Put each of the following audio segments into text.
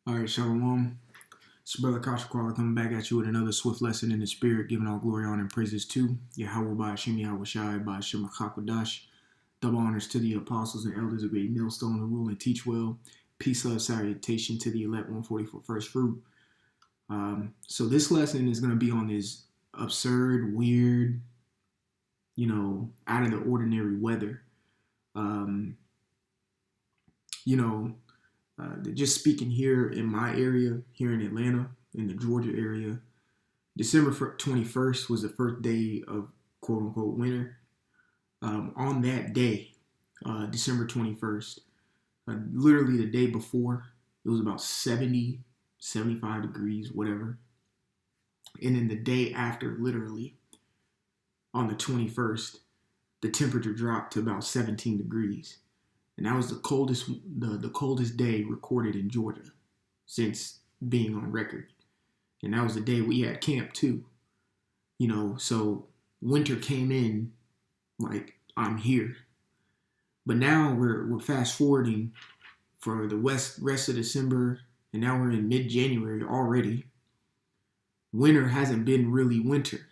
All right, Shalom. It's your brother Kashakwala coming back at you with another swift lesson in the spirit, giving all glory, honor, and praises to Yahweh Ba'ashim Yahweh Shai Ba'ashim HaKakwadash. Double honors to the apostles and elders of Great Millstone who rule and teach well. Peace, love, salutation to the elect 144 first fruit. So this lesson is going to be on this absurd, weird, out of the ordinary weather. Just speaking here in my area, here in Atlanta, in the Georgia area, December 21st was the first day of quote unquote winter. On that day, December 21st, literally the day before, it was about 70, 75 degrees, whatever. And then the day after, literally, on the 21st, the temperature dropped to about 17 degrees. And that was the coldest day recorded in Georgia since being on record. And that was the day we had camp too. So winter came in like I'm here. But now we're fast forwarding for the rest of December, and now we're in mid-January already. Winter hasn't been really winter.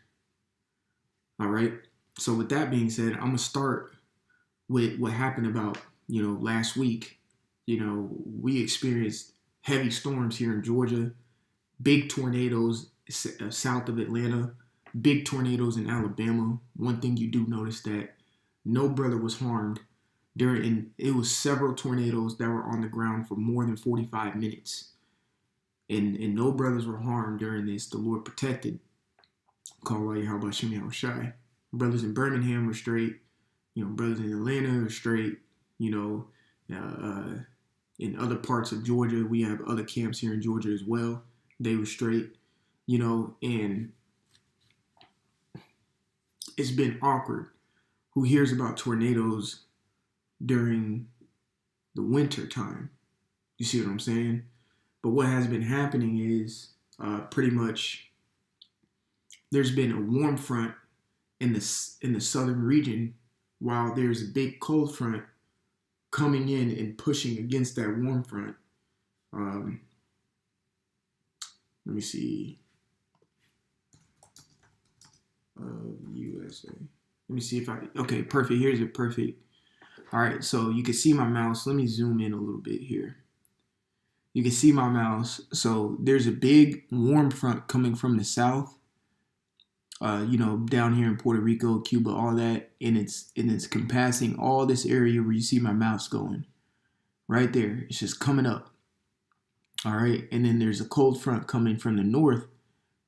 All right. So with that being said, I'm gonna start with what happened about last week. We experienced heavy storms here in Georgia, big tornadoes south of Atlanta, big tornadoes in Alabama. One thing you do notice that no brother was harmed it was several tornadoes that were on the ground for more than 45 minutes. And no brothers were harmed during this. The Lord protected. Call how about Shimei Shai. Brothers in Birmingham were straight. Brothers in Atlanta were straight. In other parts of Georgia, we have other camps here in Georgia as well. They were straight, and it's been awkward. Who hears about tornadoes during the winter time? You see what I'm saying? But what has been happening is pretty much there's been a warm front in the southern region, while there's a big cold front coming in and pushing against that warm front. Let me see. USA. Let me see if okay, perfect. Here's it, perfect. All right, so you can see my mouse. Let me zoom in a little bit here. You can see my mouse. So there's a big warm front coming from the south. Down here in Puerto Rico, Cuba, all that, and it's compassing all this area where you see my mouse going. Right there. It's just coming up. All right. And then there's a cold front coming from the north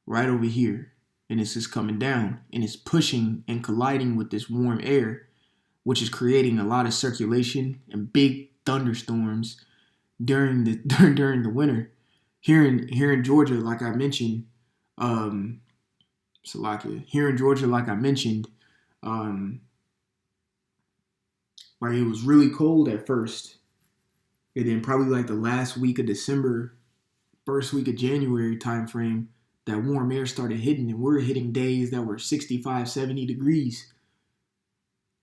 right over here. And it's just coming down, and it's pushing and colliding with this warm air, which is creating a lot of circulation and big thunderstorms during the winter. Here in Georgia, like I mentioned, here in Georgia, like I mentioned, like it was really cold at first. And then probably like the last week of December, first week of January time frame, that warm air started hitting, and we're hitting days that were 65, 70 degrees.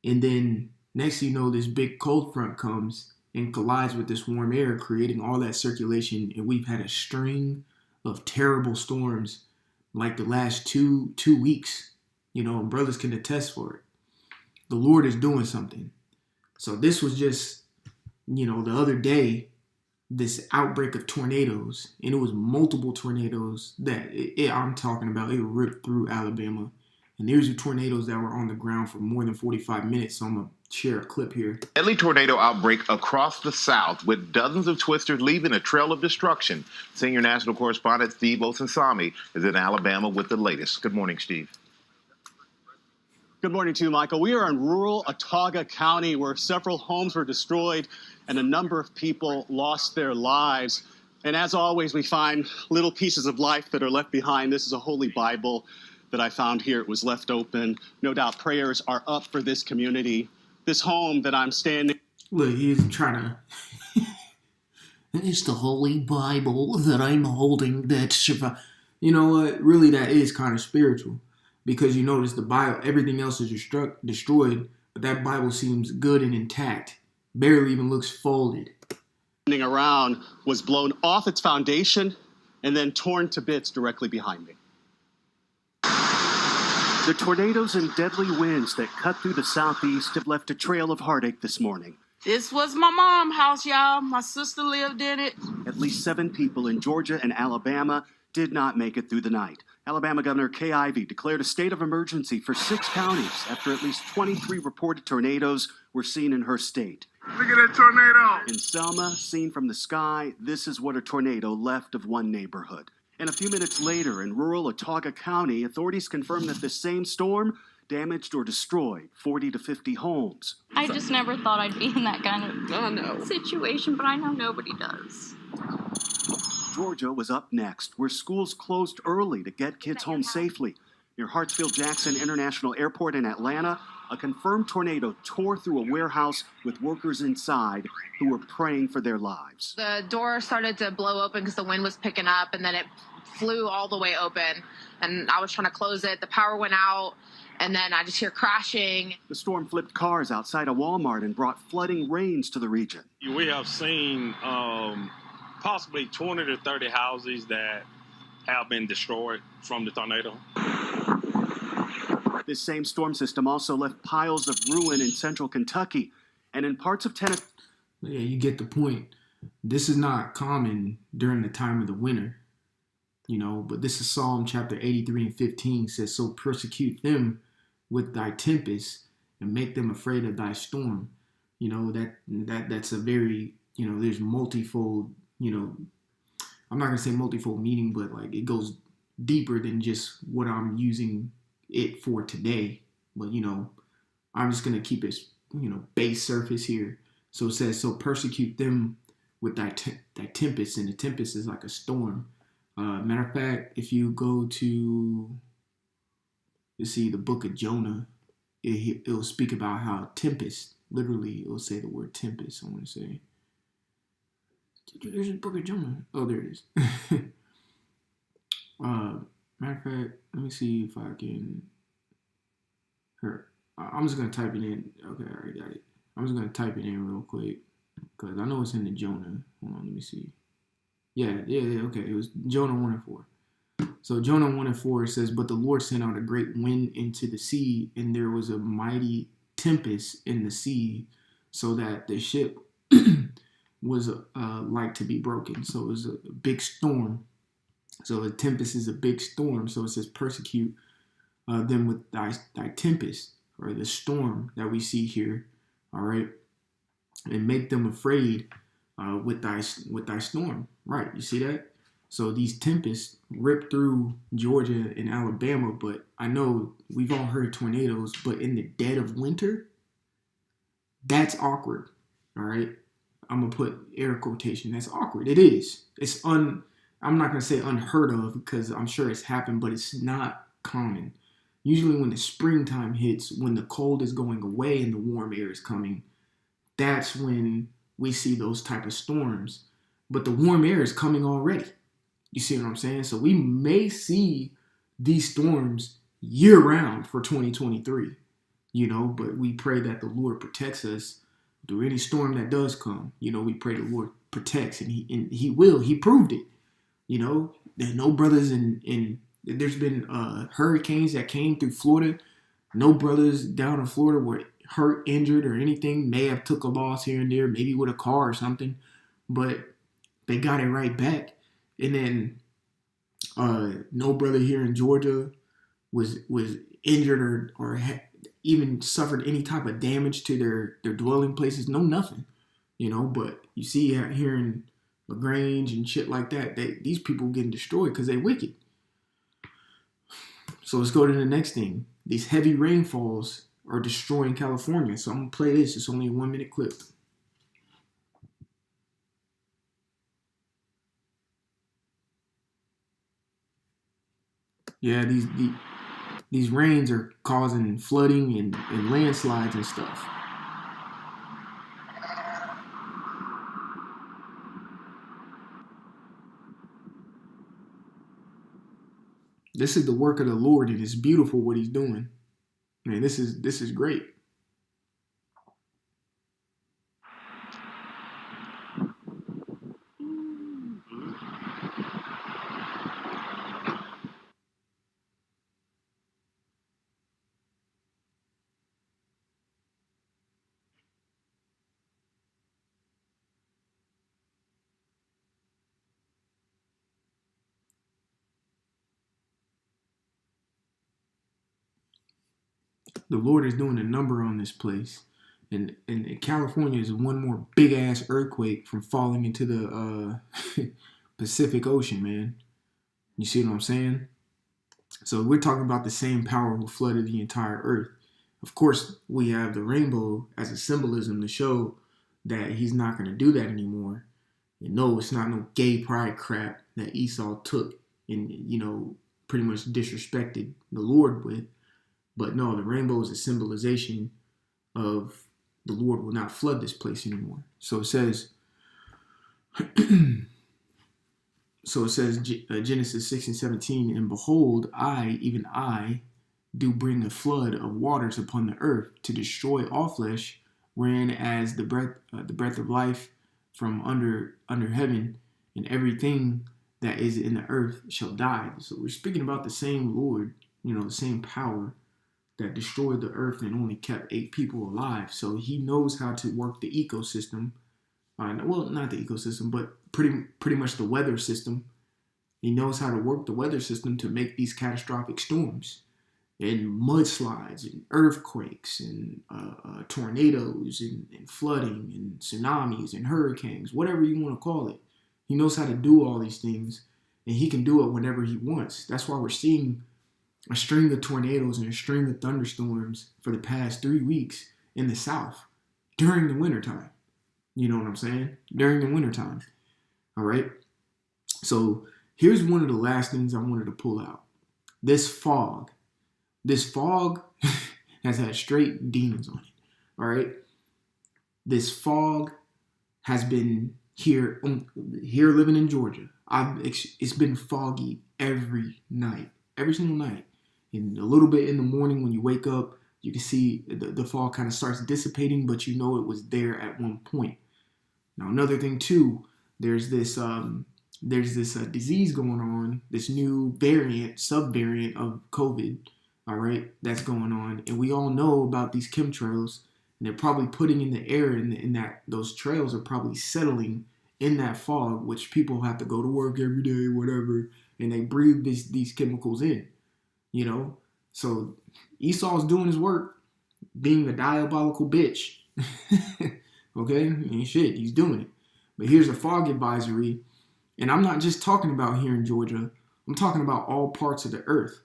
And then next thing you know, this big cold front comes and collides with this warm air, creating all that circulation. And we've had a string of terrible storms like the last two weeks, and brothers can attest for it. The Lord is doing something. So this was just, the other day, this outbreak of tornadoes, and it was multiple tornadoes that I'm talking about. It ripped through Alabama, and there's the tornadoes that were on the ground for more than 45 minutes. So I'm going to share a clip here. Deadly tornado outbreak across the South, with dozens of twisters leaving a trail of destruction. Senior national correspondent Steve Osunsami is in Alabama with the latest. Good morning, Steve. Good morning to you, Michael. We are in rural Autauga County, where several homes were destroyed and a number of people lost their lives. And as always, we find little pieces of life that are left behind. This is a Holy Bible that I found here. It was left open. No doubt prayers are up for this community. This home that I'm standing. Look, he's trying to. It's the Holy Bible that I'm holding that survive. You know what? Really, that is kind of spiritual. Because you notice the Bible, everything else is destroyed, but that Bible seems good and intact. Barely even looks folded. around was blown off its foundation and then torn to bits directly behind me. The tornadoes and deadly winds that cut through the southeast have left a trail of heartache this morning. This was my mom's house, y'all. My sister lived in it. At least 7 people in Georgia and Alabama did not make it through the night. Alabama Governor Kay Ivey declared a state of emergency for 6 counties after at least 23 reported tornadoes were seen in her state. Look at that tornado! In Selma, seen from the sky, this is what a tornado left of one neighborhood. And a few minutes later, in rural Autauga County, authorities confirmed that this same storm damaged or destroyed 40 to 50 homes. I just never thought I'd be in that kind of situation, but I know nobody does. Georgia was up next, where schools closed early to get kids home safely. Near Hartsfield-Jackson International Airport in Atlanta, a confirmed tornado tore through a warehouse with workers inside who were praying for their lives. The door started to blow open because the wind was picking up, and then it flew all the way open. And I was trying to close it. The power went out, and then I just hear crashing. The storm flipped cars outside a Walmart and brought flooding rains to the region. We have seen possibly 20 to 30 houses that have been destroyed from the tornado. This same storm system also left piles of ruin in central Kentucky and in parts of Tennessee. Yeah, you get the point. This is not common during the time of the winter, but this is Psalm chapter 83 and 15 says, "So persecute them with thy tempest and make them afraid of thy storm." That's a very, there's multifold, I'm not going to say multifold meaning, but like it goes deeper than just what I'm using it for today. But, I'm just going to keep it, base surface here. So it says, "So persecute them with thy tempest," and the tempest is like a storm. Matter of fact, if you go to, the book of Jonah, it'll speak about how tempest, literally, it'll say the word tempest, I want to say. There's a book of Jonah. Oh, there it is. Matter of fact, let me see if I can. I'm just going to type it in. Okay, I already got it. I'm just going to type it in real quick because I know it's in the Jonah. Hold on, let me see. Yeah, okay. It was Jonah 1 and 4. So Jonah 1 and 4 says, "But the Lord sent out a great wind into the sea, and there was a mighty tempest in the sea, so that the ship was like to be broken." So it was a big storm. So a tempest is a big storm. So it says, "Persecute them with thy tempest," or the storm that we see here. All right, and make them afraid with thy storm. Right, you see that? So these tempests rip through Georgia and Alabama, but I know we've all heard of tornadoes, but in the dead of winter, that's awkward. All right, I'm gonna put air quotation. That's awkward. It is. I'm not gonna say unheard of because I'm sure it's happened, but it's not common. Usually when the springtime hits, when the cold is going away and the warm air is coming, that's when we see those type of storms. But the warm air is coming already. You see what I'm saying? So we may see these storms year round for 2023, but we pray that the Lord protects us through any storm that does come. We pray the Lord protects, and he will. He proved it. There's no brothers there's been hurricanes that came through Florida. No brothers down in Florida were hurt, injured, or anything. May have took a loss here and there, maybe with a car or something, but they got it right back. And then no brother here in Georgia was injured or even suffered any type of damage to their dwelling places. No, nothing. But you see here in LaGrange and shit like that, these people getting destroyed because they wicked. So let's go to the next thing. These heavy rainfalls are destroying California. So I'm going to play this. It's only a 1-minute clip. Yeah, these rains are causing flooding and landslides and stuff. This is the work of the Lord, and it's beautiful what he's doing. Man, this is great. The Lord is doing a number on this place. And California is one more big ass earthquake from falling into the Pacific Ocean, man. You see what I'm saying? So we're talking about the same power who flooded the entire earth. Of course, we have the rainbow as a symbolism to show that he's not going to do that anymore. And no, it's not no gay pride crap that Esau took and, you know, pretty much disrespected the Lord with. But no, the rainbow is a symbolization of the Lord will not flood this place anymore. So it says, Genesis 6:17, and behold, I, even I, do bring a flood of waters upon the earth to destroy all flesh, wherein as the breath of life from under heaven, and everything that is in the earth shall die. So we're speaking about the same Lord, you know, the same power that destroyed the earth and only kept 8 people alive. So he knows how to work the ecosystem. Well, not the ecosystem, but pretty much the weather system. He knows how to work the weather system to make these catastrophic storms and mudslides and earthquakes and tornadoes and flooding and tsunamis and hurricanes, whatever you want to call it. He knows how to do all these things, and he can do it whenever he wants. That's why we're seeing a string of tornadoes and a string of thunderstorms for the past 3 weeks in the South during the wintertime. You know what I'm saying? During the wintertime. All right. So here's one of the last things I wanted to pull out. This fog has had straight demons on it. All right. This fog has been here living in Georgia. It's been foggy every night, every single night. And a little bit in the morning when you wake up, you can see the fog kind of starts dissipating, but you know it was there at one point. Now, another thing too, there's this disease going on, this new subvariant of COVID, all right, that's going on. And we all know about these chemtrails, and they're probably putting in the air, in that those trails are probably settling in that fog, which people have to go to work every day, whatever, and they breathe these chemicals in, you know. So Esau's doing his work, being a diabolical bitch. Okay, and shit, he's doing it. But here's a fog advisory, and I'm not just talking about here in Georgia. I'm talking about all parts of the earth.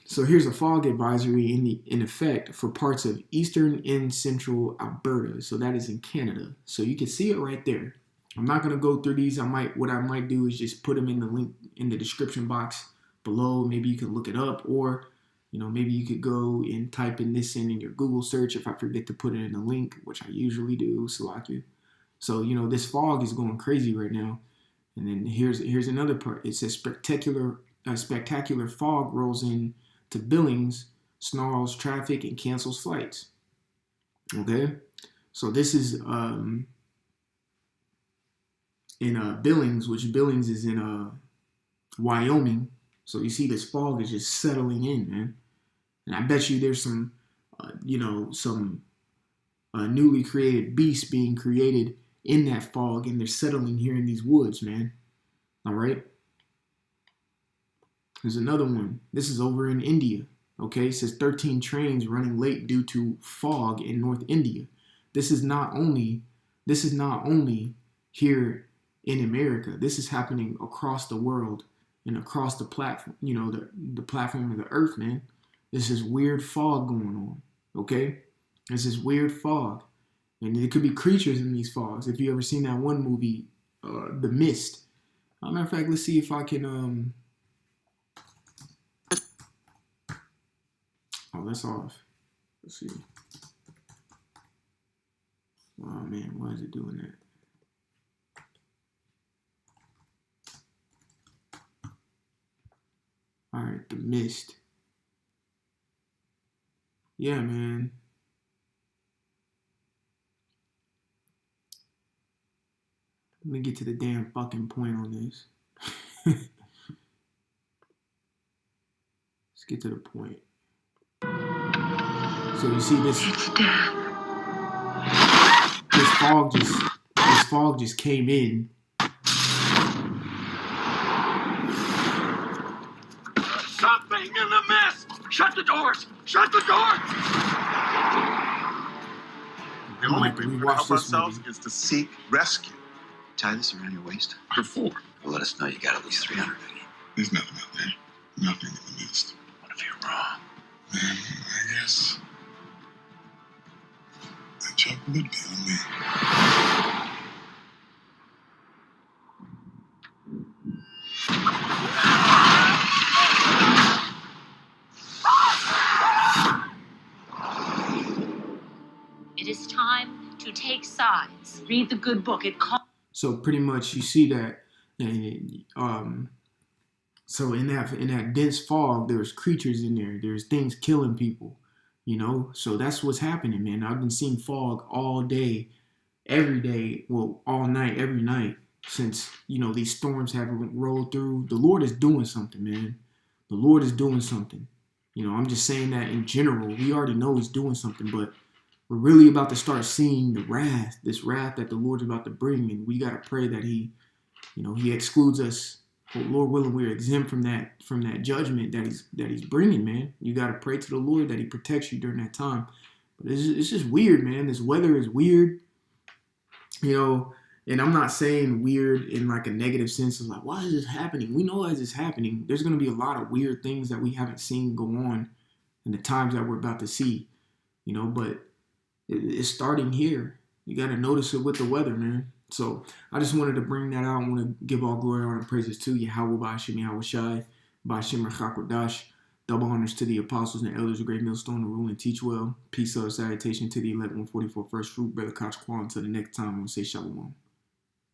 So here's a fog advisory in effect for parts of eastern and central Alberta. So that is in Canada. So you can see it right there. I'm not gonna go through these. What I might do is just put them in the link in the description box below. Maybe you can look it up, or you know, maybe you could go and type in this in your Google search if I forget to put it in the link, which I usually do, Salakia. So, you know, this fog is going crazy right now. And then here's another part. It says spectacular fog rolls in to Billings, snarls traffic, and cancels flights. Okay? So this is in Billings, which Billings is in Wyoming. So you see this fog is just settling in, man. And I bet you there's some newly created beasts being created in that fog, and they're settling here in these woods, man. All right. There's another one. This is over in India. Okay, it says 13 trains running late due to fog in North India. This is not only here in America. This is happening across the world and across the platform, you know, the platform of the earth, man. This is weird fog going on. Okay, this is weird fog, and there could be creatures in these fogs. If you ever seen that one movie, The Mist. Matter of fact, let's see if I can. Oh, that's off. Let's see. Oh man, why is it doing that? All right, The Mist. Yeah, man. Let me get to the damn fucking point on this. Let's get to the point. So you see this fog just came in. Stop being in the mist! Shut the doors! Shut the doors! The only way we're going to help ourselves is to seek rescue. Tie this around your waist. Before. Well, let us know you got at least 300 of you. There's nothing out there. Nothing in the midst. What if you're wrong? Then I guess that Chuck would be on me. It is time to take sides. Read the good book. It calls. So pretty much you see that, and so in that dense fog, there's creatures in there. There's things killing people, So that's what's happening, man. I've been seeing fog all day, every day, well, all night, every night since these storms have rolled through. The Lord is doing something, man. The Lord is doing something. I'm just saying that in general. We already know He's doing something, but we're really about to start seeing this wrath that the Lord's about to bring, and we got to pray that He excludes us. Lord willing, we're exempt from that judgment that He's bringing, man. You got to pray to the Lord that He protects you during that time. But it's just weird, man. This weather is weird, and I'm not saying weird in like a negative sense of like, why is this happening? We know as it's happening, there's going to be a lot of weird things that we haven't seen go on in the times that we're about to see, but it's starting here. You got to notice it with the weather, man. So I just wanted to bring that out. I want to give all glory, honor, and praises to Yahweh Ba'ashem Yahushai, Ba'ashem Rechakodash. Double honors to the apostles and elders of Great Millstone to rule and teach well. Peace, salutation to the elect 144 first fruit, Brother Koch Kwan. Until the next time, I'm going to say shalom.